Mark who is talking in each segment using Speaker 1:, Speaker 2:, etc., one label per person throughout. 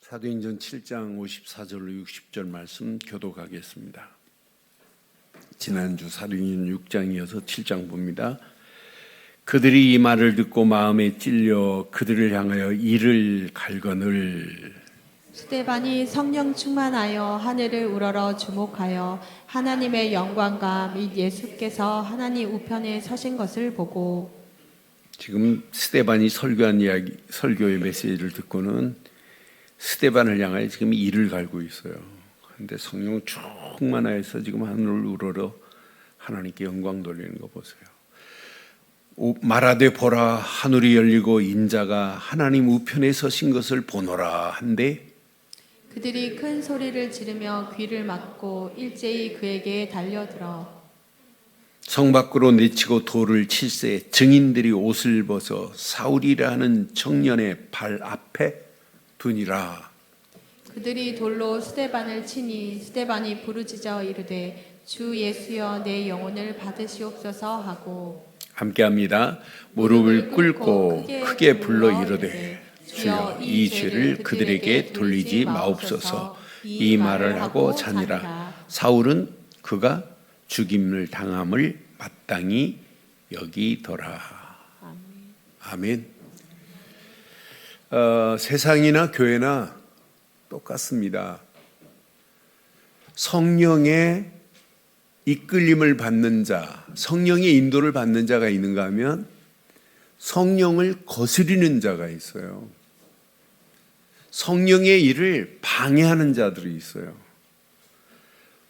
Speaker 1: 사도행전 7장 54절로 60절 말씀 교독하겠습니다. 지난주 사도행전 6장이어서 7장 봅니다. 그들이 이 말을 듣고 마음에 찔려 그들을 향하여 이를 갈거늘
Speaker 2: 스데반이 성령 충만하여 하늘을 우러러 주목하여 하나님의 영광과 및 예수께서 하나님 우편에 서신 것을 보고.
Speaker 1: 지금 스데반이 설교한 이야기, 설교의 메시지를 듣고는 스데반을 향하여 지금 이를 갈고 있어요. 그런데 성령 충만하여서 지금 하늘을 우러러 하나님께 영광 돌리는 거 보세요. 말하되 보라, 하늘이 열리고 인자가 하나님 우편에 서신 것을 보노라 한데,
Speaker 2: 그들이 큰 소리를 지르며 귀를 막고 일제히 그에게 달려들어
Speaker 1: 성 밖으로 내치고 돌을 칠세 증인들이 옷을 벗어 사울이라 하는 청년의 발 앞에 두니라.
Speaker 2: 그들이 돌로 스데반을 치니 스데반이 부르짖어 이르되 주 예수여 내 영혼을 받으시옵소서 하고.
Speaker 1: 함께합니다. 무릎을 꿇고 크게 불러 이르되 주여 이 죄를 그들에게 돌리지 마옵소서. 이 말을 하고 자니라. 사울은 그가 죽임을 당함을 마땅히 여기더라. 아멘. 세상이나 교회나 똑같습니다. 성령의 이끌림을 받는 자, 성령의 인도를 받는 자가 있는가 하면 성령을 거스리는 자가 있어요. 성령의 일을 방해하는 자들이 있어요.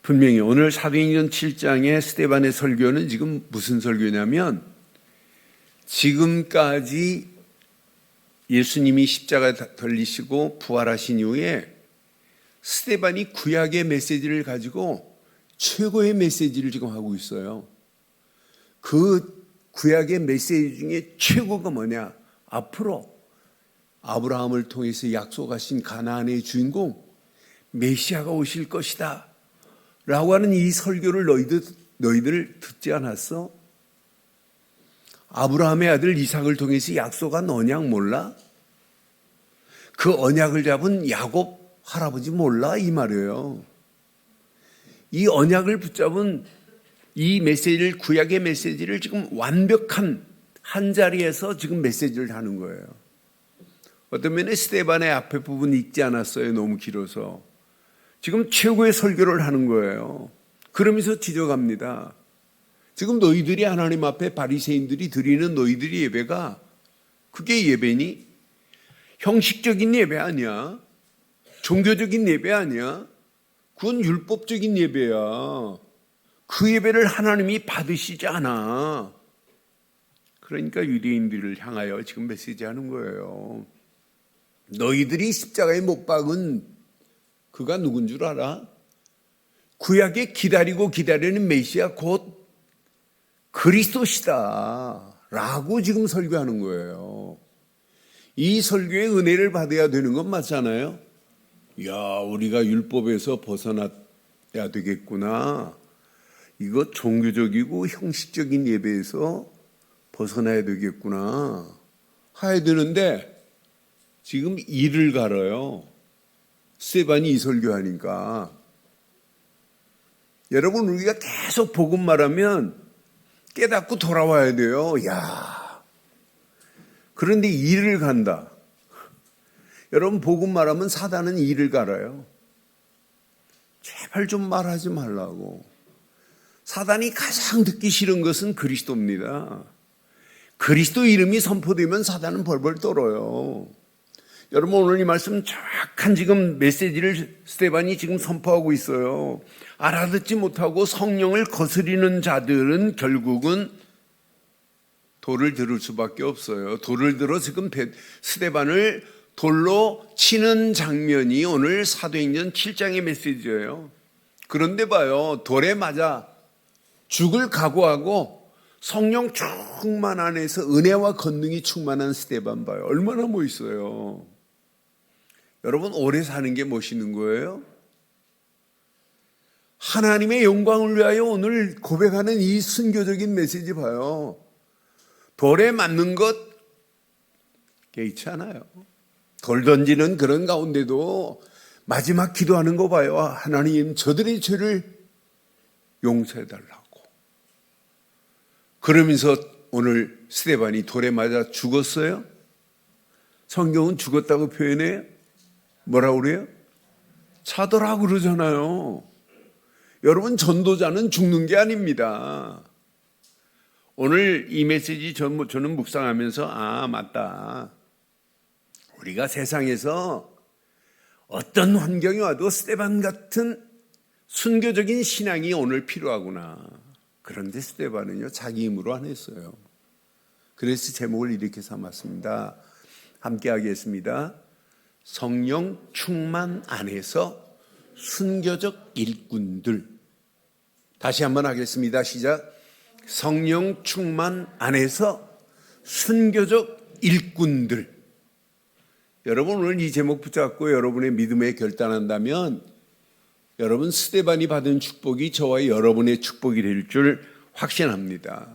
Speaker 1: 분명히 오늘 사도행전 7장의 스데반의 설교는 지금 무슨 설교냐면, 지금까지 예수님이 십자가 달리시고 부활하신 이후에 스데반이 구약의 메시지를 가지고 최고의 메시지를 지금 하고 있어요. 그 구약의 메시지 중에 최고가 뭐냐? 앞으로 아브라함을 통해서 약속하신 가나안의 주인공 메시아가 오실 것이다 라고 하는 이 설교를 너희들 듣지 않았어? 아브라함의 아들 이삭을 통해서 약속한 언약 몰라? 그 언약을 잡은 야곱 할아버지 몰라? 이 말이에요. 이 언약을 붙잡은 이 메시지를, 구약의 메시지를 지금 완벽한 한 자리에서 지금 메시지를 하는 거예요. 어떤 면에 스데반의 앞에 부분 읽지 않았어요. 너무 길어서. 지금 최고의 설교를 하는 거예요. 그러면서 지적합니다. 지금 너희들이 하나님 앞에 바리새인들이 드리는 너희들이 예배가 그게 예배니? 형식적인 예배 아니야. 종교적인 예배 아니야. 그건 율법적인 예배야. 그 예배를 하나님이 받으시지 않아. 그러니까 유대인들을 향하여 지금 메시지하는 거예요. 너희들이 십자가에 못 박은 그가 누군 줄 알아? 구약에 기다리는 메시아 곧 그리스도시다 라고 지금 설교하는 거예요. 이 설교의 은혜를 받아야 되는 건 맞잖아요. 야, 우리가 율법에서 벗어나야 되겠구나. 이거 종교적이고 형식적인 예배에서 벗어나야 되겠구나 해야 되는데 지금 이를 갈아요. 스데반이 이 설교하니까. 여러분, 우리가 계속 복음 말하면 깨닫고 돌아와야 돼요. 야, 그런데 이를 간다. 여러분, 복음 말하면 사단은 이를 갈아요. 제발 좀 말하지 말라고. 사단이 가장 듣기 싫은 것은 그리스도입니다. 그리스도 이름이 선포되면 사단은 벌벌 떨어요. 여러분, 오늘 이 말씀 정확한 지금 메시지를 스데반이 지금 선포하고 있어요. 알아듣지 못하고 성령을 거스리는 자들은 결국은 돌을 들을 수밖에 없어요. 돌을 들어 지금 스데반을 돌로 치는 장면이 오늘 사도행전 7장의 메시지예요. 그런데 봐요. 돌에 맞아 죽을 각오하고 성령 충만 안에서 은혜와 권능이 충만한 스데반 봐요. 얼마나 멋있어요. 여러분, 오래 사는 게 멋있는 거예요? 하나님의 영광을 위하여 오늘 고백하는 이 순교적인 메시지 봐요. 돌에 맞는 것 개의치 않아요. 돌 던지는 그런 가운데도 마지막 기도하는 거 봐요. 하나님, 저들의 죄를 용서해달라고. 그러면서 오늘 스데반이 돌에 맞아 죽었어요? 성경은 죽었다고 표현해요? 뭐라고 그래요? 자더라고 그러잖아요. 여러분, 전도자는 죽는 게 아닙니다. 오늘 이 메시지 저는 묵상하면서 맞다. 우리가 세상에서 어떤 환경이 와도 스데반 같은 순교적인 신앙이 오늘 필요하구나. 그런데 스데반은요, 자기 힘으로 안 했어요. 그래서 제목을 이렇게 삼았습니다. 함께 하겠습니다. 성령 충만 안에서 순교적 일꾼들. 다시 한번 하겠습니다. 시작. 성령 충만 안에서 순교적 일꾼들. 여러분, 오늘 이 제목 붙잡고 여러분의 믿음에 결단한다면 여러분 스데반이 받은 축복이 저와 여러분의 축복이 될 줄 확신합니다.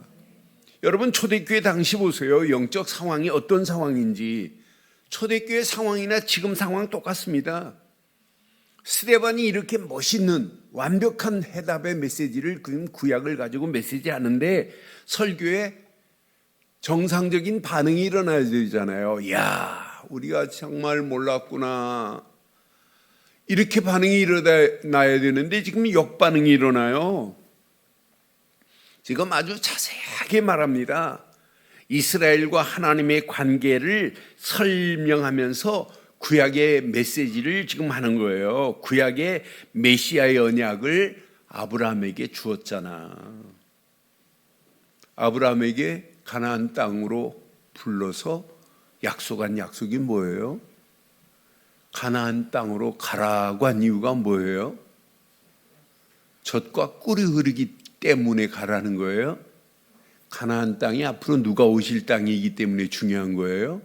Speaker 1: 여러분, 초대교회 당시 보세요. 영적 상황이 어떤 상황인지. 초대교회 상황이나 지금 상황 똑같습니다. 스데반이 이렇게 멋있는 완벽한 해답의 메시지를, 구약을 가지고 메시지하는데 설교에 정상적인 반응이 일어나야 되잖아요. 이야, 우리가 정말 몰랐구나. 이렇게 반응이 일어나야 되는데 지금 역반응이 일어나요. 지금 아주 자세하게 말합니다. 이스라엘과 하나님의 관계를 설명하면서 구약의 메시지를 지금 하는 거예요. 구약의 메시아의 언약을 아브라함에게 주었잖아. 아브라함에게 가나안 땅으로 불러서 약속한 약속이 뭐예요? 가나안 땅으로 가라고 한 이유가 뭐예요? 젖과 꿀이 흐르기 때문에 가라는 거예요? 가나안 땅이 앞으로 누가 오실 땅이기 때문에 중요한 거예요?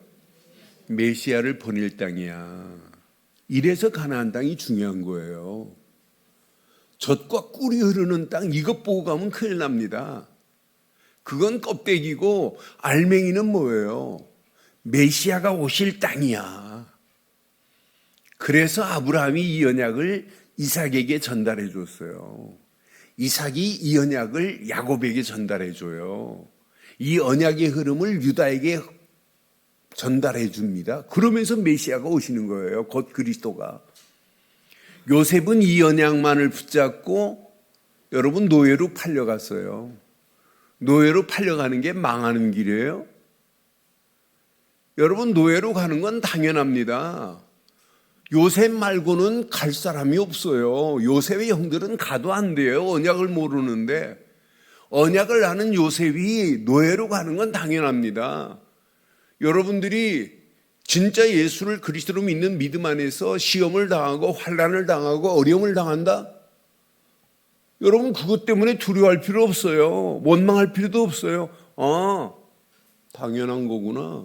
Speaker 1: 메시아를 보낼 땅이야. 이래서 가나안 땅이 중요한 거예요. 젖과 꿀이 흐르는 땅, 이것 보고 가면 큰일 납니다. 그건 껍데기고 알맹이는 뭐예요? 메시아가 오실 땅이야. 그래서 아브라함이 이 언약을 이삭에게 전달해 줬어요. 이삭이 이 언약을 야곱에게 전달해 줘요. 이 언약의 흐름을 유다에게 전달해 줍니다. 그러면서 메시아가 오시는 거예요. 곧 그리스도가. 요셉은 이 언약만을 붙잡고 여러분 노예로 팔려갔어요. 노예로 팔려가는 게 망하는 길이에요. 여러분, 노예로 가는 건 당연합니다. 요셉 말고는 갈 사람이 없어요. 요셉의 형들은 가도 안 돼요. 언약을 모르는데. 언약을 아는 요셉이 노예로 가는 건 당연합니다. 여러분들이 진짜 예수를 그리스도로 믿는 믿음 안에서 시험을 당하고 환난을 당하고 어려움을 당한다? 여러분, 그것 때문에 두려워할 필요 없어요. 원망할 필요도 없어요. 당연한 거구나.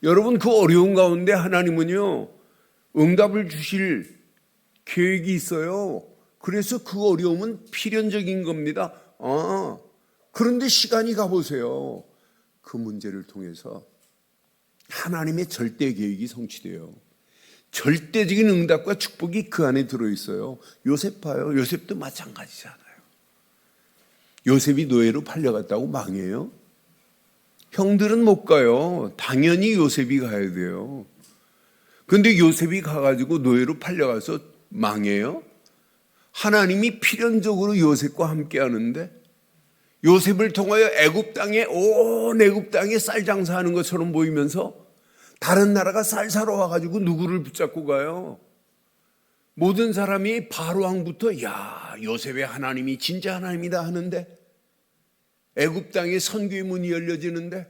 Speaker 1: 여러분, 그 어려운 가운데 하나님은요, 응답을 주실 계획이 있어요. 그래서 그 어려움은 필연적인 겁니다. 그런데 시간이 가보세요. 그 문제를 통해서 하나님의 절대 계획이 성취돼요. 절대적인 응답과 축복이 그 안에 들어있어요. 요셉 봐요. 요셉도 마찬가지잖아요. 요셉이 노예로 팔려갔다고 망해요? 형들은 못 가요. 당연히 요셉이 가야 돼요. 그런데 요셉이 가가지고 노예로 팔려가서 망해요? 하나님이 필연적으로 요셉과 함께 하는데 요셉을 통하여 애굽 땅에 온 애굽 땅에 쌀 장사하는 것처럼 보이면서 다른 나라가 쌀 사러 와가지고 누구를 붙잡고 가요? 모든 사람이 바로 왕부터 야, 요셉의 하나님이 진짜 하나님이다 하는데 애굽 땅에 선교의 문이 열려지는데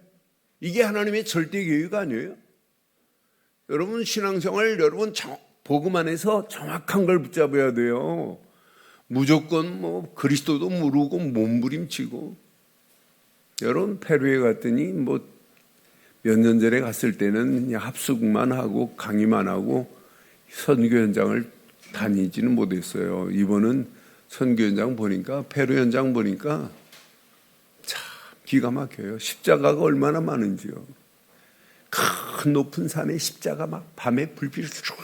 Speaker 1: 이게 하나님의 절대 계획 아니에요? 여러분, 신앙생활 여러분 복음 안에서 정확한 걸 붙잡아야 돼요. 무조건 그리스도도 모르고 몸부림치고. 여러분, 페루에 갔더니 몇 년 전에 갔을 때는 그냥 합숙만 하고 강의만 하고 선교 현장을 다니지는 못했어요. 이번은 선교 현장 보니까, 페루 현장 보니까 참 기가 막혀요. 십자가가 얼마나 많은지요. 큰 높은 산에 십자가 막 밤에 불빛을 쫙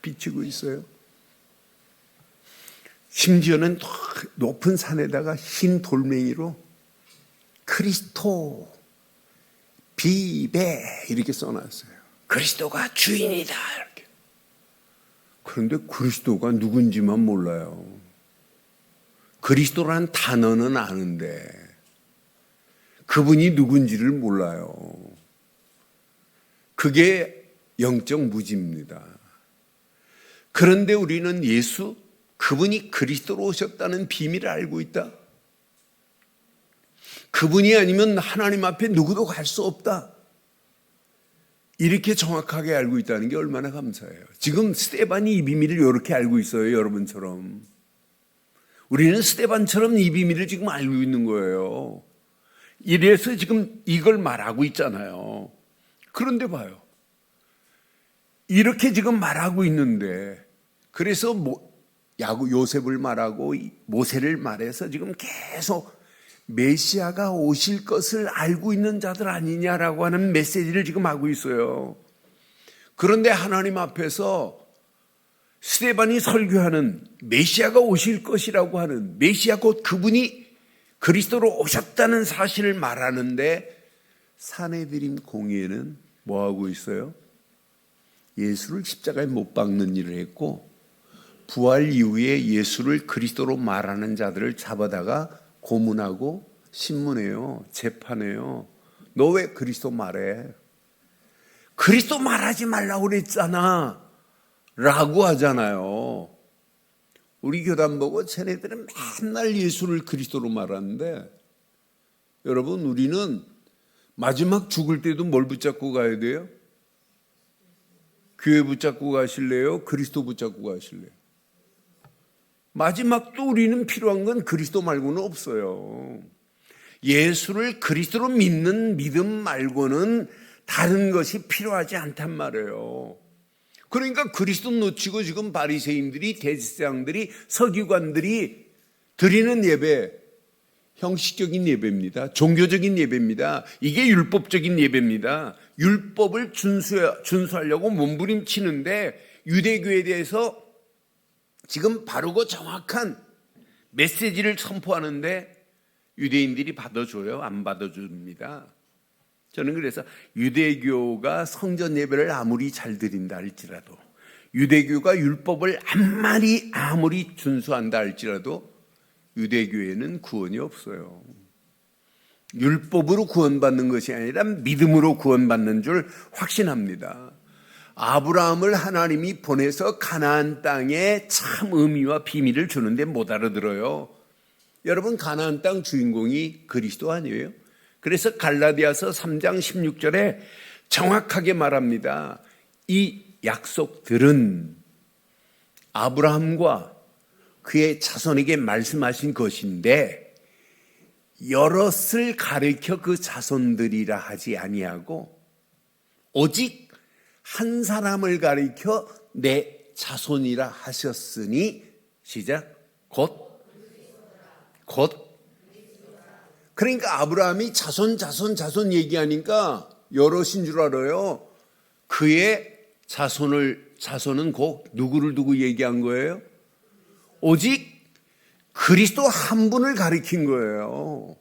Speaker 1: 비치고 있어요. 심지어는 높은 산에다가 흰 돌멩이로 그리스도 비배 이렇게 써놨어요. 그리스도가 주인이다 이렇게. 그런데 그리스도가 누군지만 몰라요. 그리스도란 단어는 아는데 그분이 누군지를 몰라요. 그게 영적 무지입니다. 그런데 우리는 그분이 그리스도로 오셨다는 비밀을 알고 있다. 그분이 아니면 하나님 앞에 누구도 갈 수 없다. 이렇게 정확하게 알고 있다는 게 얼마나 감사해요. 지금 스데반이 이 비밀을 이렇게 알고 있어요. 여러분처럼. 우리는 스데반처럼 이 비밀을 지금 알고 있는 거예요. 이래서 지금 이걸 말하고 있잖아요. 그런데 봐요. 이렇게 지금 말하고 있는데 그래서 요셉을 말하고 모세를 말해서 지금 계속 메시아가 오실 것을 알고 있는 자들 아니냐라고 하는 메시지를 지금 하고 있어요. 그런데 하나님 앞에서 스데반이 설교하는 메시아가 오실 것이라고 하는 메시아 곧 그분이 그리스도로 오셨다는 사실을 말하는데 사내들인 공의회는 뭐하고 있어요? 예수를 십자가에 못 박는 일을 했고 부활 이후에 예수를 그리스도로 말하는 자들을 잡아다가 고문하고 신문해요. 재판해요. 너 왜 그리스도 말해? 그리스도 말하지 말라고 그랬잖아 라고 하잖아요. 우리 교단 보고 쟤네들은 맨날 예수를 그리스도로 말하는데 여러분 우리는 마지막 죽을 때도 뭘 붙잡고 가야 돼요? 교회 붙잡고 가실래요? 그리스도 붙잡고 가실래요? 마지막도 우리는 필요한 건 그리스도 말고는 없어요. 예수를 그리스도로 믿는 믿음 말고는 다른 것이 필요하지 않단 말이에요. 그러니까 그리스도 놓치고 지금 바리새인들이 대제사장들이 서기관들이 드리는 예배 형식적인 예배입니다. 종교적인 예배입니다. 이게 율법적인 예배입니다. 율법을 준수하려고 몸부림치는데 유대교에 대해서 지금 바르고 정확한 메시지를 선포하는데 유대인들이 받아줘요? 안 받아줍니다. 저는 그래서 유대교가 성전 예배를 아무리 잘 드린다 할지라도 유대교가 율법을 아무리 준수한다 할지라도 유대교에는 구원이 없어요. 율법으로 구원받는 것이 아니라 믿음으로 구원받는 줄 확신합니다. 아브라함을 하나님이 보내서 가나안 땅에 참 의미와 비밀을 주는데 못 알아들어요. 여러분 가나안 땅 주인공이 그리스도 아니에요? 그래서 갈라디아서 3장 16절에 정확하게 말합니다. 이 약속들은 아브라함과 그의 자손에게 말씀하신 것인데 여럿을 가리켜 그 자손들이라 하지 아니하고 오직 한 사람을 가리켜 내 자손이라 하셨으니 시작 곧 그러니까 아브라함이 자손 얘기하니까 여럿인 줄 알아요. 그의 자손은 곧 누구를 두고 얘기한 거예요? 오직 그리스도 한 분을 가리킨 거예요.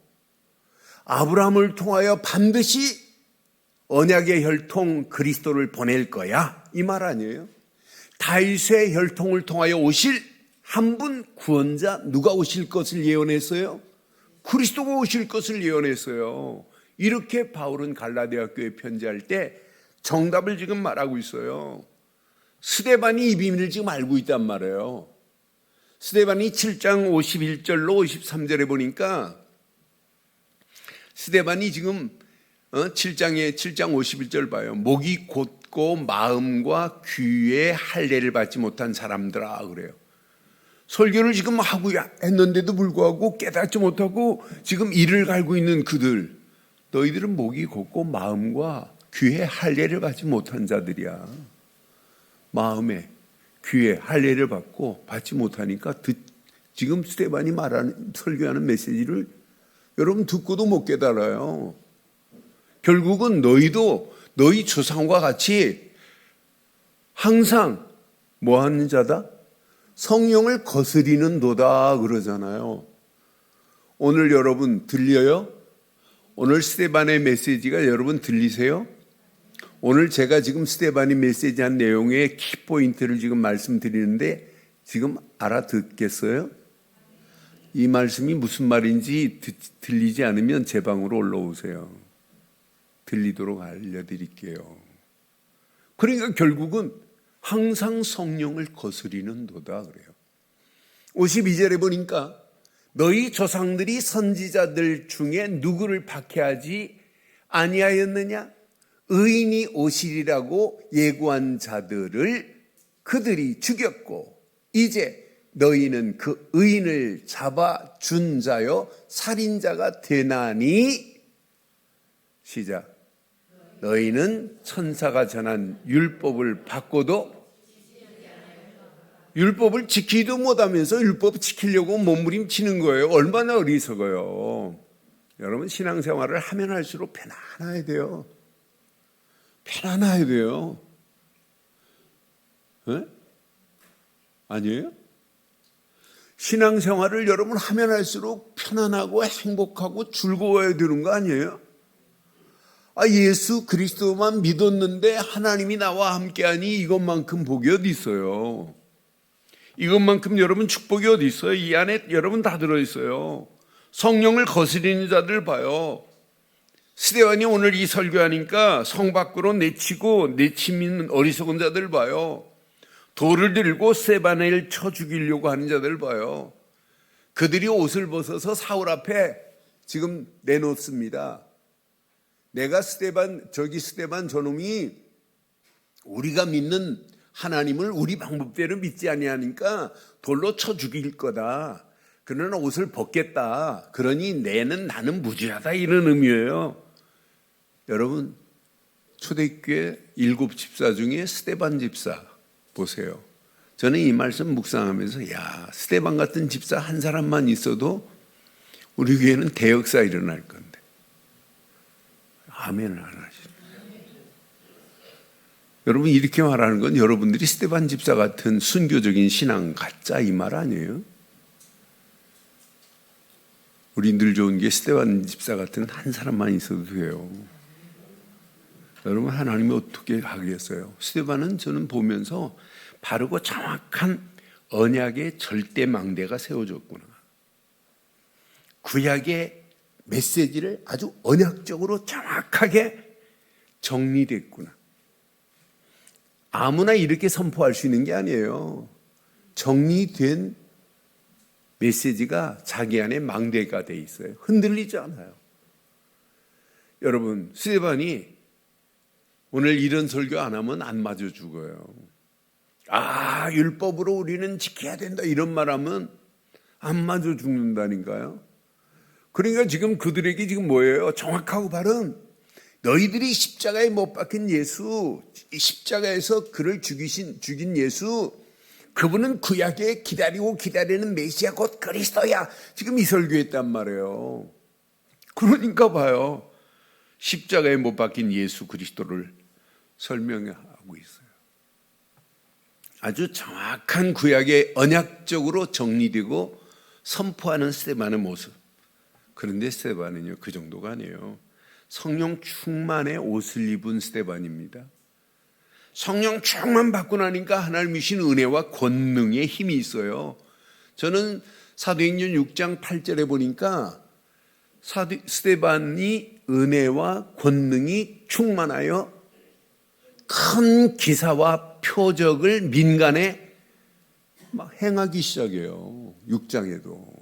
Speaker 1: 아브라함을 통하여 반드시 언약의 혈통 그리스도를 보낼 거야 이 말 아니에요? 다윗의 혈통을 통하여 오실 한 분 구원자 누가 오실 것을 예언했어요? 그리스도가 오실 것을 예언했어요. 이렇게 바울은 갈라디아 교회에 편지할 때 정답을 지금 말하고 있어요. 스데반이 이 비밀을 지금 알고 있단 말이에요. 스데반이 7장 51절로 53절에 보니까 스데반이 지금 7장 51절 봐요. 목이 곧고 마음과 귀에 할례를 받지 못한 사람들아 그래요. 설교를 지금 하고 했는데도 불구하고 깨닫지 못하고 지금 이를 갈고 있는 그들, 너희들은 목이 곧고 마음과 귀에 할례를 받지 못한 자들이야. 마음에 귀에 할례를 받지 못하니까 지금 스데반이 말하는 설교하는 메시지를 여러분 듣고도 못 깨달아요. 결국은 너희도 너희 조상과 같이 항상 뭐 하는 자다? 성령을 거스리는 도다 그러잖아요. 오늘 여러분 들려요? 오늘 스데반의 메시지가 여러분 들리세요? 오늘 제가 지금 스데반이 메시지한 내용의 키포인트를 지금 말씀드리는데 지금 알아듣겠어요? 이 말씀이 무슨 말인지 들리지 않으면 제 방으로 올라오세요. 들리도록 알려드릴게요. 그러니까 결국은 항상 성령을 거스리는 도다 그래요. 52절에 보니까 너희 조상들이 선지자들 중에 누구를 박해하지 아니하였느냐? 의인이 오시리라고 예고한 자들을 그들이 죽였고 이제 너희는 그 의인을 잡아준 자여 살인자가 되나니 시작. 너희는 천사가 전한 율법을 받고도 율법을 지키지도 못하면서 율법 지키려고 몸부림치는 거예요. 얼마나 어리석어요. 여러분 신앙생활을 하면 할수록 편안해야 돼요. 편안해야 돼요. 네? 아니에요? 신앙생활을 여러분 하면 할수록 편안하고 행복하고 즐거워야 되는 거 아니에요? 예수 그리스도만 믿었는데 하나님이 나와 함께하니 이것만큼 복이 어디 있어요? 이것만큼 여러분 축복이 어디 있어요? 이 안에 여러분 다 들어있어요. 성령을 거스리는 자들 봐요. 스데반이 오늘 이 설교하니까 성 밖으로 내치는 어리석은 자들 봐요. 돌을 들고 스데반을 쳐 죽이려고 하는 자들 봐요. 그들이 옷을 벗어서 사울 앞에 지금 내놓습니다. 내가 스데반 저놈이 우리가 믿는 하나님을 우리 방법대로 믿지 아니하니까 돌로 쳐 죽일 거다. 그러나 옷을 벗겠다. 그러니 나는 무죄하다 이런 의미예요. 여러분 초대교회 7 집사 중에 스데반 집사 보세요. 저는 이 말씀 묵상하면서 스데반 같은 집사 한 사람만 있어도 우리 교회는 대역사 일어날 건데 아멘을 안 하시죠. 여러분 이렇게 말하는 건 여러분들이 스데반 집사 같은 순교적인 신앙 가짜 이 말 아니에요? 우리 늘 좋은 게 스데반 집사 같은 한 사람만 있어도 돼요. 여러분 하나님이 어떻게 하겠어요? 스데반은 저는 보면서 바르고 정확한 언약의 절대 망대가 세워졌구나. 구약의 메시지를 아주 언약적으로 정확하게 정리됐구나. 아무나 이렇게 선포할 수 있는 게 아니에요. 정리된 메시지가 자기 안에 망대가 돼 있어요. 흔들리지 않아요. 여러분 스데반이 오늘 이런 설교 안 하면 안 맞아 죽어요. 율법으로 우리는 지켜야 된다 이런 말하면 안 맞아 죽는다니까요. 그러니까 지금 그들에게 지금 뭐예요? 정확하고 바른 너희들이 십자가에 못 박힌 예수, 십자가에서 그를 죽인 예수, 그분은 구약에 기다리는 메시아 곧 그리스도야. 지금 이 설교했단 말이에요. 그러니까 봐요. 십자가에 못 박힌 예수 그리스도를 설명하고 있어요. 아주 정확한 구약에 언약적으로 정리되고 선포하는 스데반의 모습. 그런데 스데반은요 그 정도가 아니에요. 성령 충만의 옷을 입은 스데반입니다. 성령 충만 받고 나니까 하나님이 주신 은혜와 권능의 힘이 있어요. 저는 사도행전 6장 8절에 보니까 스데반이 은혜와 권능이 충만하여 큰 기사와 표적을 민간에 막 행하기 시작해요. 6장에도.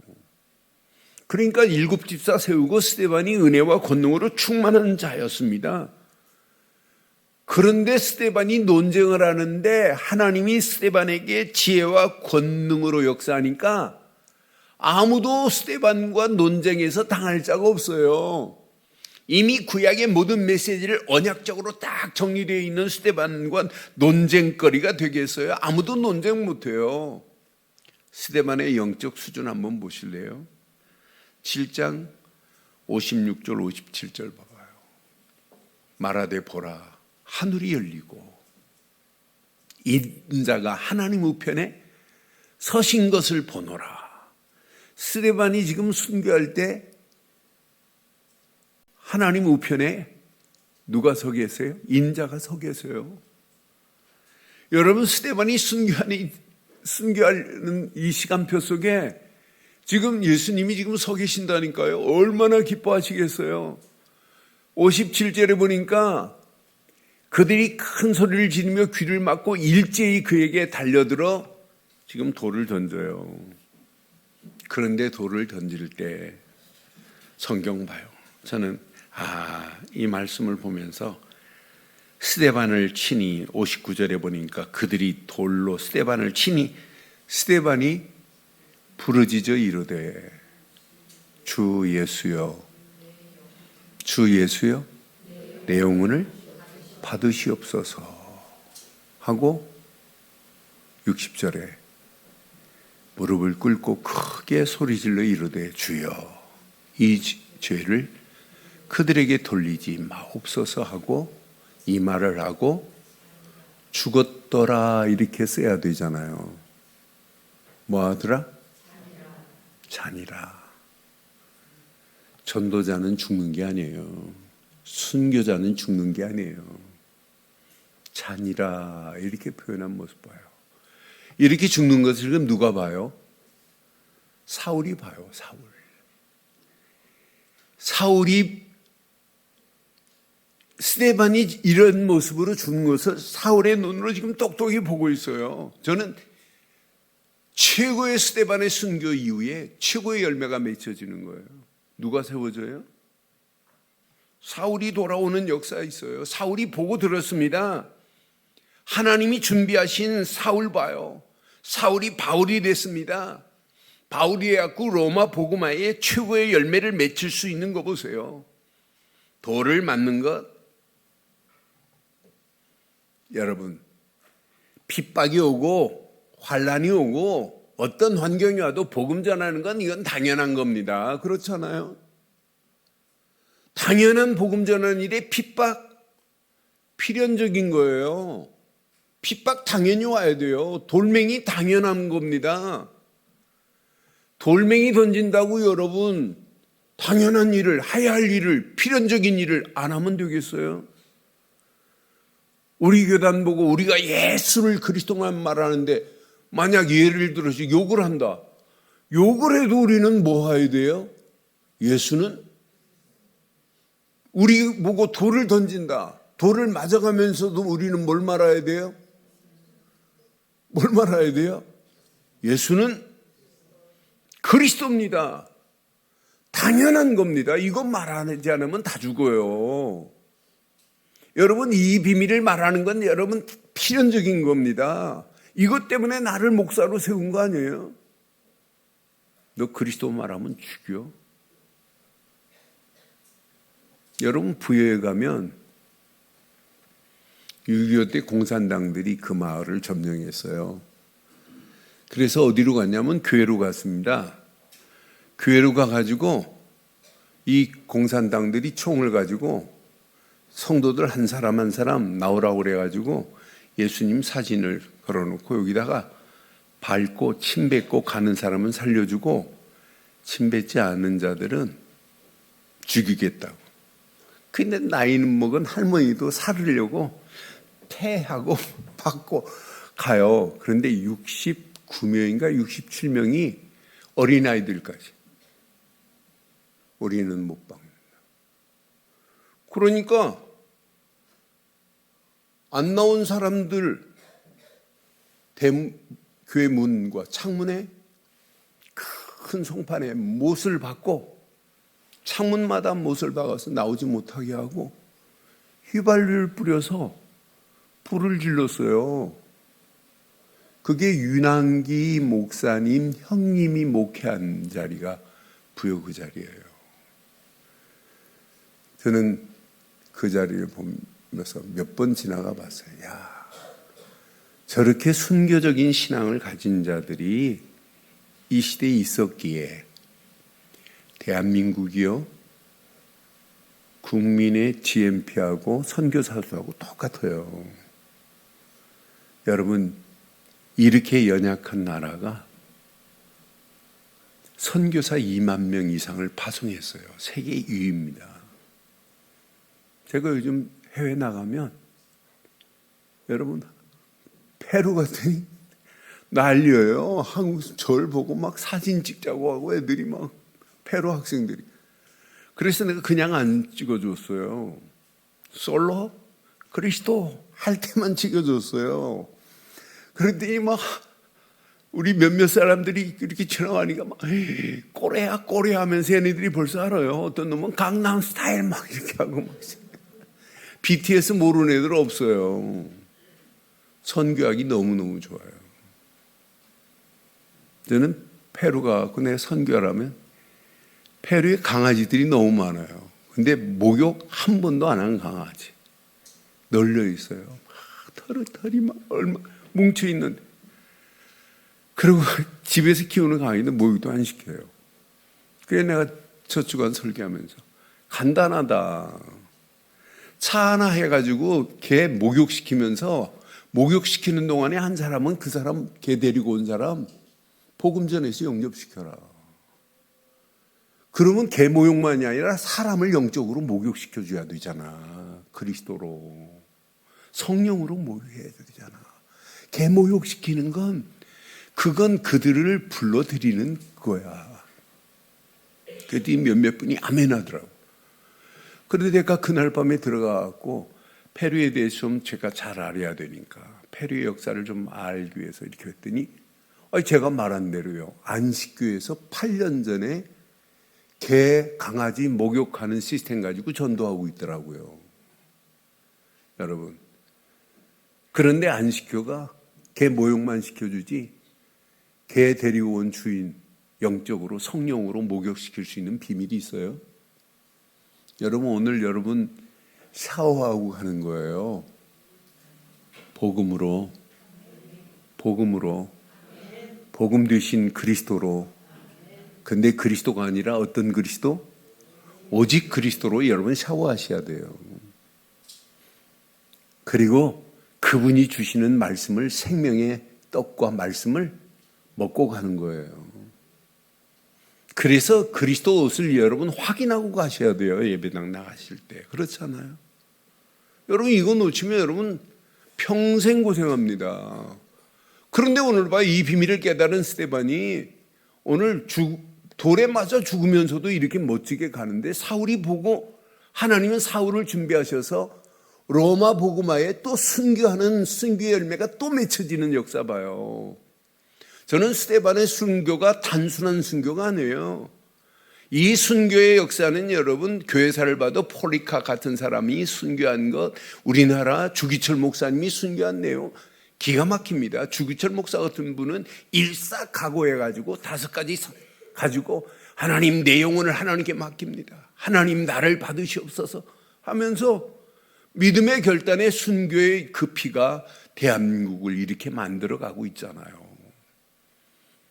Speaker 1: 그러니까 7 집사 세우고 스데반이 은혜와 권능으로 충만한 자였습니다. 그런데 스데반이 논쟁을 하는데 하나님이 스데반에게 지혜와 권능으로 역사하니까 아무도 스데반과 논쟁에서 당할 자가 없어요. 이미 구약의 모든 메시지를 언약적으로 딱 정리되어 있는 스데반과 논쟁거리가 되겠어요? 아무도 논쟁 못해요. 스데반의 영적 수준 한번 보실래요? 7장 56절 57절 봐봐요. 말하되 보라 하늘이 열리고 인자가 하나님 우편에 서신 것을 보노라. 스데반이 지금 순교할 때 하나님 우편에 누가 서 계세요? 인자가 서 계세요. 여러분, 스데반이 순교하는 이 시간표 속에 지금 예수님이 지금 서 계신다니까요. 얼마나 기뻐하시겠어요. 57절에 보니까 그들이 큰 소리를 지르며 귀를 막고 일제히 그에게 달려들어 지금 돌을 던져요. 그런데 돌을 던질 때 성경 봐요. 저는 이 말씀을 보면서 스데반을 치니 59절에 보니까 그들이 돌로 스데반을 치니 스데반이 부르짖어 이르되 주 예수여 내 영혼을 받으시옵소서 하고 60절에 무릎을 꿇고 크게 소리질러 이르되 주여 이 죄를 그들에게 돌리지 마옵소서 하고 이 말을 하고 죽었더라 이렇게 써야 되잖아요. 뭐 하더라? 잔이라. 전도자는 죽는 게 아니에요. 순교자는 죽는 게 아니에요. 잔이라 이렇게 표현한 모습 봐요. 이렇게 죽는 것을 그럼 누가 봐요? 사울이 봐요. 사울이 스데반이 이런 모습으로 죽는 것을 사울의 눈으로 지금 똑똑히 보고 있어요. 저는 최고의 스데반의 순교 이후에 최고의 열매가 맺혀지는 거예요. 누가 세워져요? 사울이 돌아오는 역사가 있어요. 사울이 보고 들었습니다. 하나님이 준비하신 사울 봐요. 사울이 바울이 됐습니다. 바울이 해갖고 로마 복음화의 최고의 열매를 맺힐 수 있는 거 보세요. 돌을 맞는 것. 여러분, 핍박이 오고 환란이 오고 어떤 환경이 와도 복음 전하는 건 이건 당연한 겁니다. 그렇잖아요? 당연한 복음 전하는 일에 핍박 필연적인 거예요. 핍박 당연히 와야 돼요. 돌멩이 당연한 겁니다. 돌멩이 던진다고 여러분 당연한 일을, 해야 할 일을, 필연적인 일을 안 하면 되겠어요? 우리 교단 보고 우리가 예수를 그리스도만 말하는데 만약 예를 들어서 욕을 한다. 욕을 해도 우리는 뭐 해야 돼요? 예수는 우리 보고 돌을 던진다. 돌을 맞아가면서도 우리는 뭘 말해야 돼요? 뭘 말해야 돼요? 예수는 그리스도입니다. 당연한 겁니다. 이거 말하지 않으면 다 죽어요. 여러분, 이 비밀을 말하는 건 여러분 필연적인 겁니다. 이것 때문에 나를 목사로 세운 거 아니에요? 너 그리스도 말하면 죽여. 여러분, 부여에 가면 6.25 때 공산당들이 그 마을을 점령했어요. 그래서 어디로 갔냐면 교회로 갔습니다. 교회로 가가지고 이 공산당들이 총을 가지고 성도들 한 사람 한 사람 나오라고 그래가지고 예수님 사진을 걸어놓고 여기다가 밟고 침 뱉고 가는 사람은 살려주고 침 뱉지 않는 자들은 죽이겠다고. 근데 나이는 먹은 할머니도 살으려고 태하고 받고 가요. 그런데 69명인가 67명이 어린아이들까지. 우리는 못 박는다. 그러니까 안 나온 사람들 교회 문과 창문에 큰 송판에 못을 박고 창문마다 못을 박아서 나오지 못하게 하고 휘발유를 뿌려서 불을 질렀어요. 그게 윤한기 목사님 형님이 목회한 자리가 부여 그 자리예요. 저는 그 자리를 보면서 몇 번 지나가 봤어요. 야, 저렇게 순교적인 신앙을 가진 자들이 이 시대에 있었기에 대한민국이요, 국민의 GMP하고 선교사수하고 똑같아요. 여러분, 이렇게 연약한 나라가 선교사 2만 명 이상을 파송했어요. 세계 2위입니다. 제가 요즘 해외 나가면 여러분 페루 갔더니 난리예요. 한국 절 보고 막 사진 찍자고 하고 애들이 막 페루 학생들이. 그래서 내가 그냥 안 찍어줬어요. 솔로 그리스도 할 때만 찍어줬어요. 그런데 막 우리 몇몇 사람들이 이렇게 지나가니까 막 꼬레야 꼬레야 하면서 얘네들이 벌써 알아요. 어떤 놈은 강남 스타일 막 이렇게 하고 막 BTS 모르는 애들 없어요. 선교하기 너무너무 좋아요. 저는 페루 가서 내가 선교하라면 페루에 강아지들이 너무 많아요. 근데 목욕 한 번도 안 한 강아지 널려 있어요. 털이 막 얼마 뭉쳐 있는데, 그리고 집에서 키우는 강아지는 목욕도 안 시켜요. 그래서 내가 저축한 설교하면서 간단하다. 차 하나 해가지고 개 목욕시키면서 목욕시키는 동안에 한 사람은 그 사람 개 데리고 온 사람 복음 전해서 영접시켜라. 그러면 개 목욕만이 아니라 사람을 영적으로 목욕시켜줘야 되잖아. 그리스도로 성령으로 목욕해야 되잖아. 개 목욕시키는 건 그건 그들을 불러들이는 거야. 그랬더니 몇몇 분이 아멘 하더라고. 그런데 내가 그날 밤에 들어가갖고 페루에 대해서 좀 제가 잘 알아야 되니까 페루의 역사를 좀 알기 위해서 이렇게 했더니 제가 말한 대로요. 안식교에서 8년 전에 개, 강아지 목욕하는 시스템 가지고 전도하고 있더라고요. 여러분. 그런데 안식교가 개 목욕만 시켜주지 개 데리고 온 주인 영적으로 성령으로 목욕시킬 수 있는 비밀이 있어요. 여러분, 오늘 여러분 샤워하고 가는 거예요. 복음으로 복음 되신 그리스도로. 근데 그리스도가 아니라 어떤 그리스도? 오직 그리스도로 여러분 샤워하셔야 돼요. 그리고 그분이 주시는 말씀을, 생명의 떡과 말씀을 먹고 가는 거예요. 그래서 그리스도 옷을 여러분 확인하고 가셔야 돼요. 예배당 나가실 때. 그렇잖아요. 여러분 이거 놓치면 여러분 평생 고생합니다. 그런데 오늘 봐, 이 비밀을 깨달은 스데반이 오늘 돌에 맞아 죽으면서도 이렇게 멋지게 가는데, 사울이 보고 하나님은 사울을 준비하셔서 로마 복음화에 또 순교하는 순교의 열매가 또 맺혀지는 역사 봐요. 저는 스데반의 순교가 단순한 순교가 아니에요. 이 순교의 역사는 여러분 교회사를 봐도 폴리카 같은 사람이 순교한 것, 우리나라 주기철 목사님이 순교한 내용 기가 막힙니다. 주기철 목사 같은 분은 일사각오해가지고 5가지 가지고 하나님 내 영혼을 하나님께 맡깁니다. 하나님 나를 받으시옵소서 하면서 믿음의 결단에 순교의 그 피가 대한민국을 이렇게 만들어가고 있잖아요.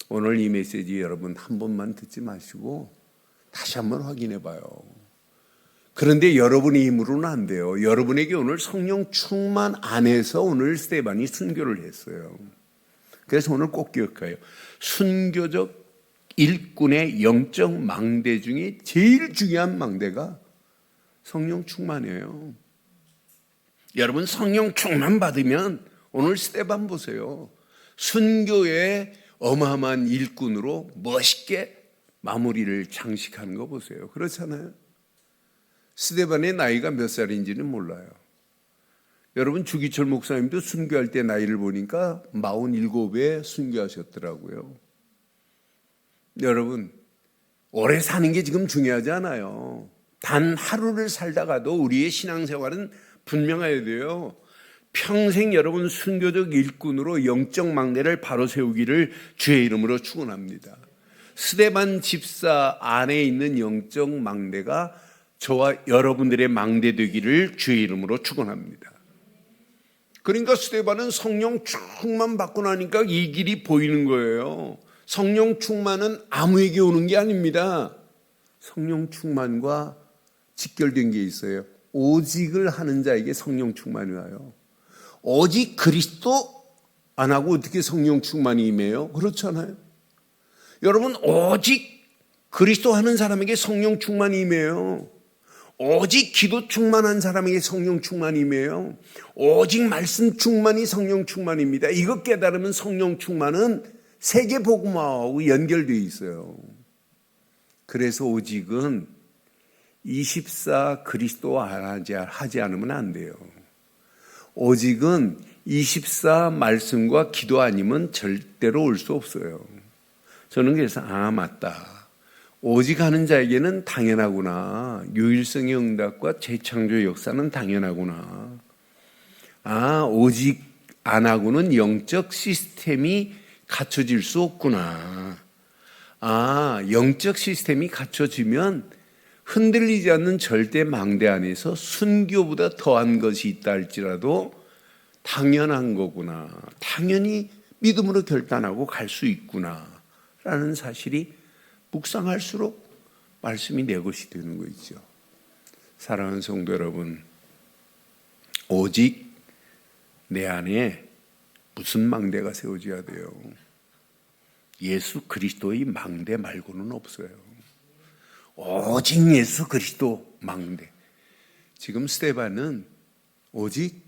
Speaker 1: 오늘 이 메시지 여러분 한 번만 듣지 마시고 다시 한번 확인해 봐요. 그런데 여러분의 힘으로는 안 돼요. 여러분에게 오늘 성령 충만 안에서 오늘 스데반이 순교를 했어요. 그래서 오늘 꼭 기억해요. 순교적 일꾼의 영적 망대 중에 제일 중요한 망대가 성령 충만이에요. 여러분 성령 충만 받으면 오늘 스데반 보세요. 순교의 어마어마한 일꾼으로 멋있게 마무리를 장식하는 거 보세요. 그렇잖아요. 스데반의 나이가 몇 살인지는 몰라요. 여러분 주기철 목사님도 순교할 때 나이를 보니까 47에 순교하셨더라고요. 여러분 오래 사는 게 지금 중요하지 않아요. 단 하루를 살다가도 우리의 신앙생활은 분명해야 돼요. 평생 여러분 순교적 일꾼으로 영적 막내를 바로 세우기를 주의 이름으로 축원합니다. 스데반 집사 안에 있는 영적 막내가 저와 여러분들의 망대 되기를 주의 이름으로 축원합니다. 그러니까 스데반은 성령 충만 받고 나니까 이 길이 보이는 거예요. 성령 충만은 아무에게 오는 게 아닙니다. 성령 충만과 직결된 게 있어요. 오직을 하는 자에게 성령 충만이 와요. 오직 그리스도 안 하고 어떻게 성령 충만이 임해요? 그렇잖아요. 여러분, 오직 그리스도 하는 사람에게 성령 충만이 임해요. 오직 기도 충만한 사람에게 성령 충만이 임해요. 오직 말씀 충만이 성령 충만입니다. 이것 깨달으면 성령 충만은 세계 복음화하고 연결되어 있어요. 그래서 오직은 24 그리스도 하지 않으면 안 돼요. 오직은 24 말씀과 기도 아니면 절대로 올 수 없어요. 저는 그래서 맞다. 오직 하는 자에게는 당연하구나. 유일성의 응답과 재창조 역사는 당연하구나. 오직 안 하고는 영적 시스템이 갖춰질 수 없구나. 영적 시스템이 갖춰지면 흔들리지 않는 절대 망대 안에서 순교보다 더한 것이 있다 할지라도 당연한 거구나. 당연히 믿음으로 결단하고 갈 수 있구나. 라는 사실이 묵상할수록 말씀이 내 것이 되는 거 있죠. 사랑하는 성도 여러분, 오직 내 안에 무슨 망대가 세워져야 돼요? 예수 그리스도의 망대 말고는 없어요. 오직 예수 그리스도 망대. 지금 스데반은 오직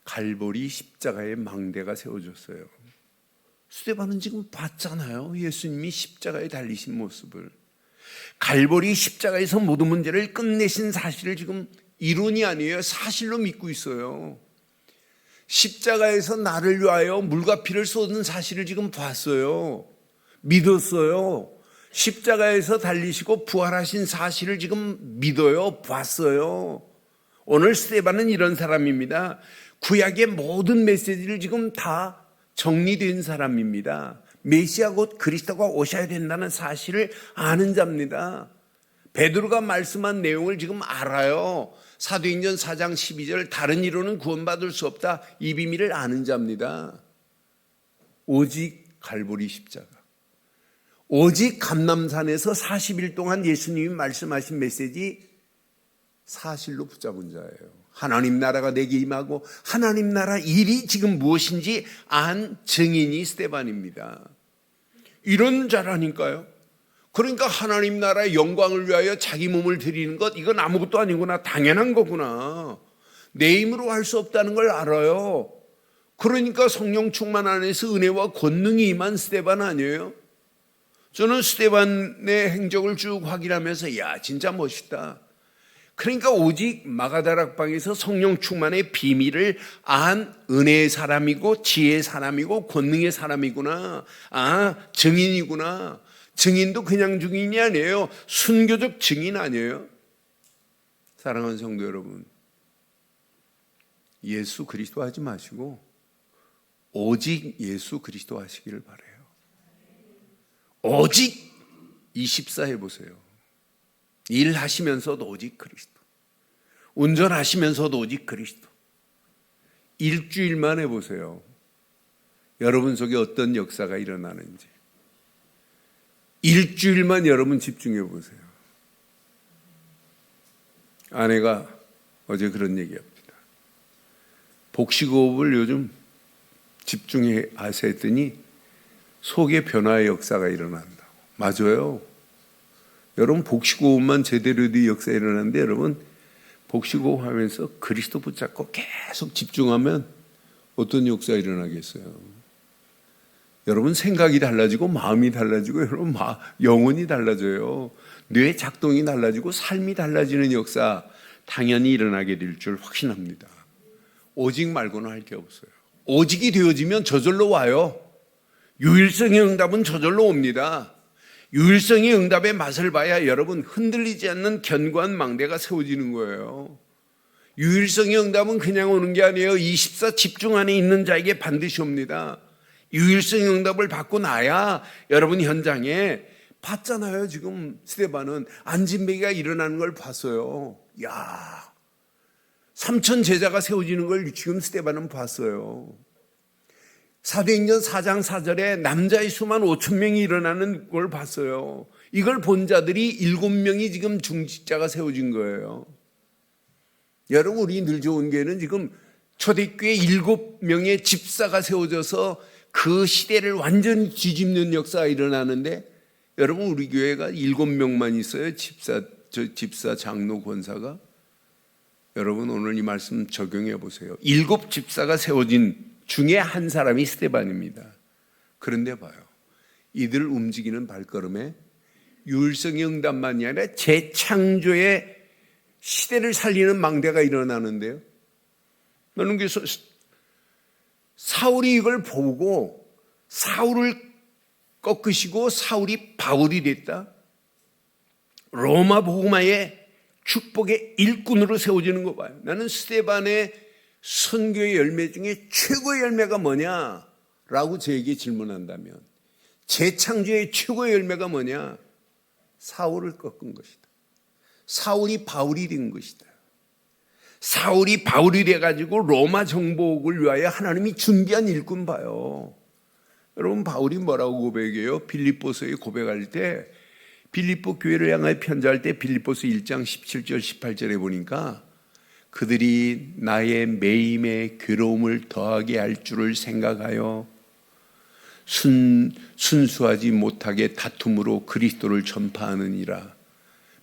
Speaker 1: 갈보리 십자가의 망대가 세워졌어요. 스데반은 지금 봤잖아요. 예수님이 십자가에 달리신 모습을. 갈보리 십자가에서 모든 문제를 끝내신 사실을 지금 이론이 아니에요. 사실로 믿고 있어요. 십자가에서 나를 위하여 물과 피를 쏟은 사실을 지금 봤어요. 믿었어요. 십자가에서 달리시고 부활하신 사실을 지금 믿어요. 봤어요. 오늘 스데반은 이런 사람입니다. 구약의 모든 메시지를 지금 다 정리된 사람입니다. 메시아 곧 그리스도가 오셔야 된다는 사실을 아는 자입니다. 베드로가 말씀한 내용을 지금 알아요. 사도행전 4장 12절 다른 이로는 구원받을 수 없다. 이 비밀을 아는 자입니다. 오직 갈보리 십자가. 오직 감람산에서 40일 동안 예수님이 말씀하신 메시지 사실로 붙잡은 자예요. 하나님 나라가 내게 임하고 하나님 나라 일이 지금 무엇인지 안 증인이 스데반입니다. 이런 자라니까요. 그러니까 하나님 나라의 영광을 위하여 자기 몸을 드리는 것, 이건 아무것도 아니구나. 당연한 거구나. 내 힘으로 할 수 없다는 걸 알아요. 그러니까 성령 충만 안에서 은혜와 권능이 임한 스데반 아니에요? 저는 스데반의 행적을 쭉 확인하면서 야, 진짜 멋있다. 그러니까 오직 마가다락방에서 성령 충만의 비밀을 안 은혜의 사람이고 지혜의 사람이고 권능의 사람이구나. 증인이구나. 증인도 그냥 증인이 아니에요. 순교적 증인 아니에요. 사랑하는 성도 여러분, 예수 그리스도 하지 마시고 오직 예수 그리스도 하시기를 바라요. 오직 24 해보세요. 일하시면서도 오직 그리스도, 운전하시면서도 오직 그리스도. 일주일만 해보세요. 여러분 속에 어떤 역사가 일어나는지. 일주일만 여러분 집중해 보세요. 아내가 어제 그런 얘기합니다. 복식호흡을 요즘 집중해 하세요 했더니 속에 변화의 역사가 일어난다. 맞아요. 여러분 복식호흡만 제대로 된 역사 일어나는데 여러분 복식호흡 하면서 그리스도 붙잡고 계속 집중하면 어떤 역사가 일어나겠어요? 여러분 생각이 달라지고 마음이 달라지고 여러분 영혼이 달라져요. 뇌 작동이 달라지고 삶이 달라지는 역사 당연히 일어나게 될 줄 확신합니다. 오직 말고는 할 게 없어요. 오직이 되어지면 저절로 와요. 유일성의 응답은 저절로 옵니다. 유일성의 응답의 맛을 봐야 여러분 흔들리지 않는 견고한 망대가 세워지는 거예요. 유일성의 응답은 그냥 오는 게 아니에요. 24 집중 안에 있는 자에게 반드시 옵니다. 유일성의 응답을 받고 나야 여러분 현장에 봤잖아요. 지금 스데반은 안진뱅이가 일어나는 걸 봤어요. 야, 3천 제자가 세워지는 걸 지금 스데반은 봤어요. 사도행전 4장 4절에 남자의 수만 5천 명이 일어나는 걸 봤어요. 이걸 본 자들이 7명이 지금 중직자가 세워진 거예요. 여러분, 우리 늘 좋은 교회는 지금 초대교회 7명의 집사가 세워져서 그 시대를 완전히 뒤집는 역사가 일어나는데, 여러분, 우리 교회가 7명만 있어요. 집사, 장로, 권사가. 여러분, 오늘 이 말씀 적용해 보세요. 7 집사가 세워진 중에 한 사람이 스데반입니다. 그런데 봐요, 이들 움직이는 발걸음에 율성의 응답만이 아니라 재창조의 시대를 살리는 망대가 일어나는데요. 나는 그래서 사울이 이걸 보고 사울을 꺾으시고 사울이 바울이 됐다. 로마 복음화의 축복의 일꾼으로 세워지는 거 봐요. 나는 스데반의 선교의 열매 중에 최고의 열매가 뭐냐라고 저에게 질문한다면, 재창조의 최고의 열매가 뭐냐? 사울을 꺾은 것이다. 사울이 바울이 된 것이다. 사울이 바울이 돼가지고 로마 정복을 위하여 하나님이 준비한 일꾼 봐요. 여러분, 바울이 뭐라고 고백해요? 빌립보서에 고백할 때, 빌립보 교회를 향하여 편지할 때 빌립보서 1장 17절 18절에 보니까 그들이 나의 매임에 괴로움을 더하게 할 줄을 생각하여 순수하지 못하게 다툼으로 그리스도를 전파하느니라.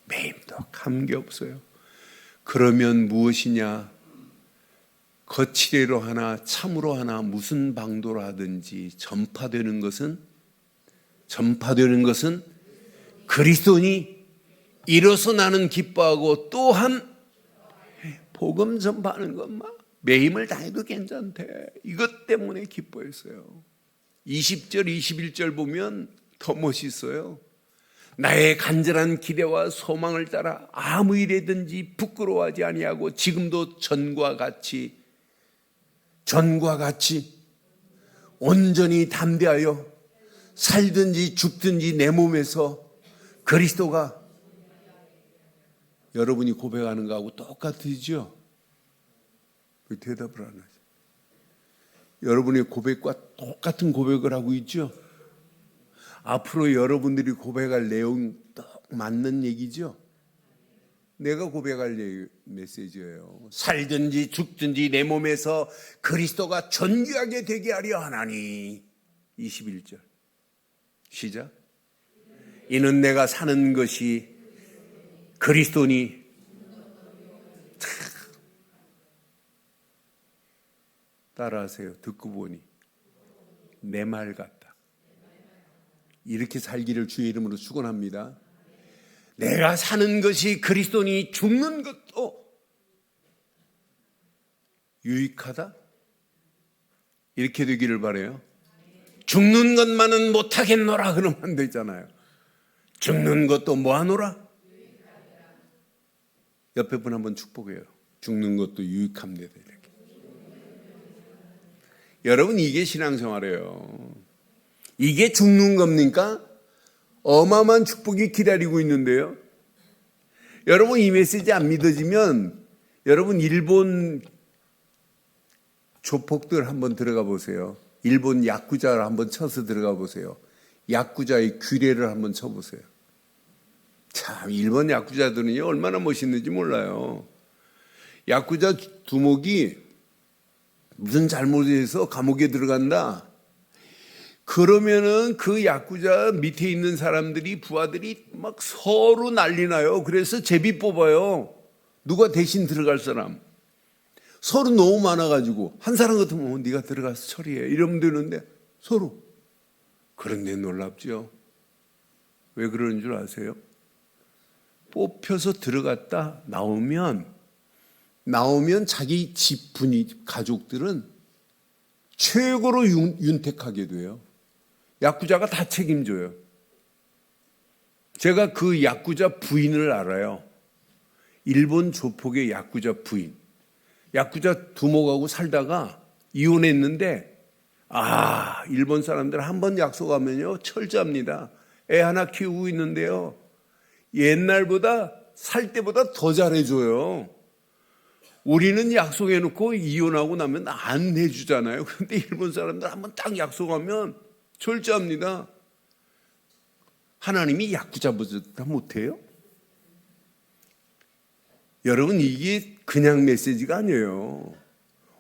Speaker 1: 매임도 감개없어요. 그러면 무엇이냐? 거칠애로 하나 참으로 하나 무슨 방도로 하든지 전파되는 것은 그리스도니 이로써 나는 기뻐하고 또한 복음 전파하는 것만 매임을 당해도 괜찮대. 이것 때문에 기뻐했어요. 20절 21절 보면 더 멋있어요. 나의 간절한 기대와 소망을 따라 아무 일이든지 부끄러워하지 아니하고 지금도 전과 같이 온전히 담대하여 살든지 죽든지 내 몸에서 그리스도가, 여러분이 고백하는 거하고 똑같으죠? 왜 대답을 안 하죠? 여러분의 고백과 똑같은 고백을 하고 있죠? 앞으로 여러분들이 고백할 내용 딱 맞는 얘기죠? 내가 고백할 메시지예요. 살든지 죽든지 내 몸에서 그리스도가 존귀하게 되게 하려 하나니. 21절 시작. 이는 내가 사는 것이 그리스도니. 따라하세요. 듣고 보니 내 말 같다. 이렇게 살기를 주의 이름으로 축원합니다. 내가 사는 것이 그리스도니 죽는 것도 유익하다. 이렇게 되기를 바라요. 죽는 것만은 못하겠노라 그러면 안 되잖아요. 죽는 것도 뭐하노라? 옆에 분 한번 축복해요. 죽는 것도 유익합니다. 이렇게. 여러분, 이게 신앙생활이에요. 이게 죽는 겁니까? 어마어마한 축복이 기다리고 있는데요. 여러분, 이 메시지 안 믿어지면 여러분 일본 조폭들 한번 들어가 보세요. 일본 야쿠자를 한번 쳐서 들어가 보세요. 야쿠자의 규례를 한번 쳐보세요. 참, 일본 야쿠자들은요 얼마나 멋있는지 몰라요. 야쿠자 두목이 무슨 잘못해서 감옥에 들어간다. 그러면은 그 야쿠자 밑에 있는 사람들이, 부하들이 막 서로 난리 나요. 그래서 제비 뽑아요. 누가 대신 들어갈 사람. 서로 너무 많아가지고 한 사람 같으면 네가 들어가서 처리해 이러면 되는데 서로. 그런데 놀랍죠. 왜 그러는 줄 아세요? 뽑혀서 들어갔다 나오면 자기 집 가족들은 최고로 윤택하게 돼요. 야쿠자가 다 책임져요. 제가 그 야쿠자 부인을 알아요. 일본 조폭의 야쿠자 부인. 야쿠자 두목하고 살다가 이혼했는데, 일본 사람들 한 번 약속하면요 철저합니다. 애 하나 키우고 있는데요, 옛날보다 살 때보다 더 잘해줘요. 우리는 약속해놓고 이혼하고 나면 안 해주잖아요. 그런데 일본 사람들 한번 딱 약속하면 철저합니다. 하나님이 야구잡으다 못해요? 여러분, 이게 그냥 메시지가 아니에요.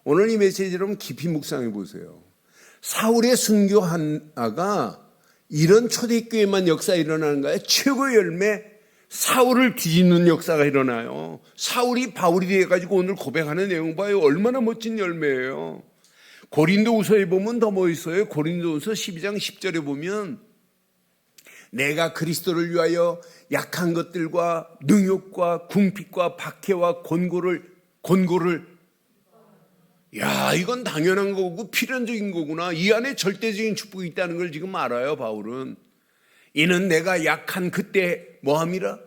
Speaker 1: 오늘 이 메시지를 깊이 묵상해 보세요. 사울의 순교 하나가 이런 초대교회만 역사에 일어나는 거예요. 최고의 열매, 사울을 뒤집는 역사가 일어나요. 사울이 바울이 돼가지고 오늘 고백하는 내용 봐요. 얼마나 멋진 열매예요. 고린도후서에 보면 더 멋있어요. 고린도후서 12장 10절에 보면 내가 그리스도를 위하여 약한 것들과 능욕과 궁핍과 박해와 곤고를 야, 이건 당연한 거고 필연적인 거구나. 이 안에 절대적인 축복이 있다는 걸 지금 알아요, 바울은. 이는 내가 약한 그때 뭐함이라?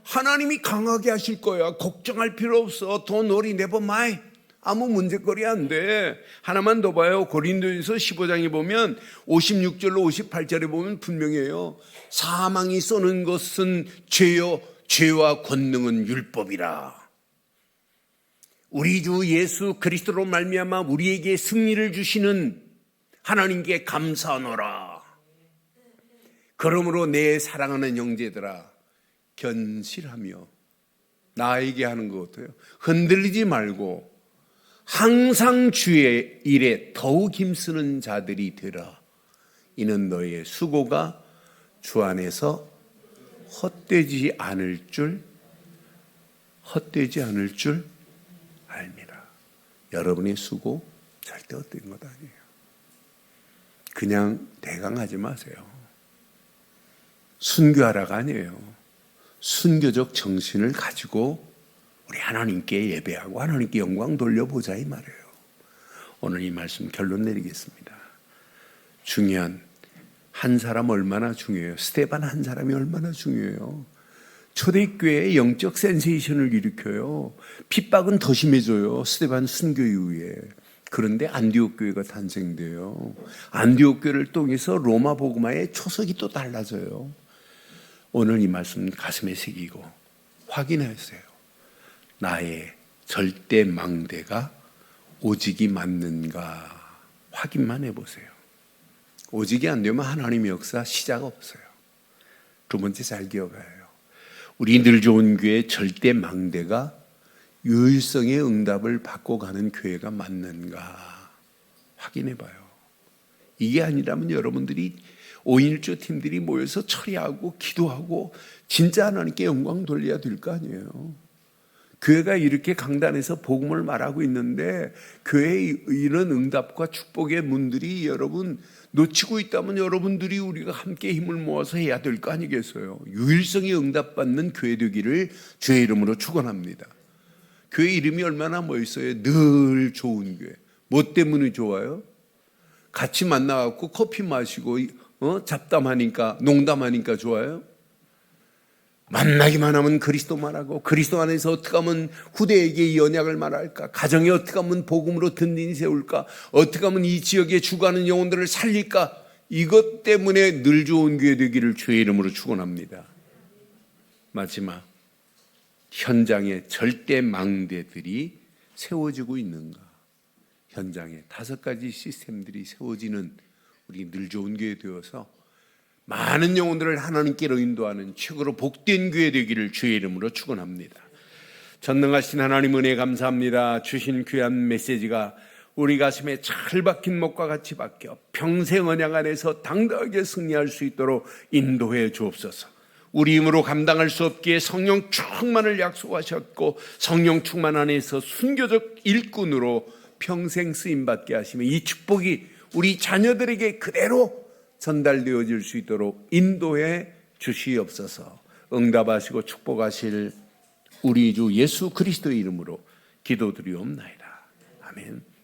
Speaker 1: 하나님이 강하게 하실 거야. 걱정할 필요 없어. Don't worry, never mind. 아무 문제거리 안 돼. 하나만 더 봐요. 고린도전서 15장에 보면 56절로 58절에 보면 분명해요. 사망이 쏘는 것은 죄요, 죄와 권능은 율법이라. 우리 주 예수 그리스도로 말미암아 우리에게 승리를 주시는 하나님께 감사하노라. 그러므로 내 사랑하는 형제들아, 견실하며 나에게 하는 것 같아요. 흔들리지 말고 항상 주의 일에 더욱 힘쓰는 자들이 되라. 이는 너의 수고가 주 안에서 헛되지 않을 줄 알미라. 여러분의 수고 절대 헛된 것 아니에요. 그냥 대강 하지 마세요. 순교하라가 아니에요. 순교적 정신을 가지고 우리 하나님께 예배하고 하나님께 영광 돌려보자 이 말이에요. 오늘 이 말씀 결론 내리겠습니다. 중요한 한 사람 얼마나 중요해요. 스데반 한 사람이 얼마나 중요해요. 초대교회의 영적 센세이션을 일으켜요. 핍박은 더 심해져요. 스데반 순교 이후에. 그런데 안디옥 교회가 탄생돼요. 안디옥 교회를 통해서 로마 복음화의 초석이 또 달라져요. 오늘 이 말씀 가슴에 새기고 확인하세요. 나의 절대 망대가 오직이 맞는가 확인만 해보세요. 오직이 안 되면 하나님의 역사 시작 없어요. 두 번째 잘 기억해요. 우리 늘 좋은 교회 절대 망대가 유일성의 응답을 받고 가는 교회가 맞는가 확인해봐요. 이게 아니라면 여러분들이 5.1조 팀들이 모여서 처리하고 기도하고 진짜 하나님께 영광 돌려야 될 거 아니에요. 교회가 이렇게 강단에서 복음을 말하고 있는데 교회의 이런 응답과 축복의 문들이 여러분 놓치고 있다면 여러분들이 우리가 함께 힘을 모아서 해야 될 거 아니겠어요. 유일성이 응답받는 교회 되기를 주의 이름으로 축원합니다. 교회 이름이 얼마나 멋있어요. 늘 좋은 교회. 뭐 때문에 좋아요? 같이 만나갖고 커피 마시고 잡담하니까 농담하니까 좋아요? 만나기만 하면 그리스도 말하고 그리스도 안에서 어떻게 하면 후대에게 이 언약을 말할까? 가정에 어떻게 하면 복음으로 든든히 세울까? 어떻게 하면 이 지역에 죽어가는 영혼들을 살릴까? 이것 때문에 늘 좋은 교회 되기를 주의 이름으로 축원합니다. 마지막 현장에 절대 망대들이 세워지고 있는가? 현장에 5가지 시스템들이 세워지는 우리 늘 좋은 교회 되어서 많은 영혼들을 하나님께로 인도하는 최고로 복된 교회 되기를 주의 이름으로 축원합니다. 전능하신 하나님 은혜 감사합니다. 주신 귀한 메시지가 우리 가슴에 잘 박힌 목과 같이 박혀 평생 언약 안에서 당당하게 승리할 수 있도록 인도해 주옵소서. 우리 힘으로 감당할 수 없기에 성령 충만을 약속하셨고 성령 충만 안에서 순교적 일꾼으로 평생 쓰임받게 하시며 이 축복이 우리 자녀들에게 그대로 전달되어질 수 있도록 인도해 주시옵소서. 응답하시고 축복하실 우리 주 예수 그리스도의 이름으로 기도드리옵나이다. 아멘.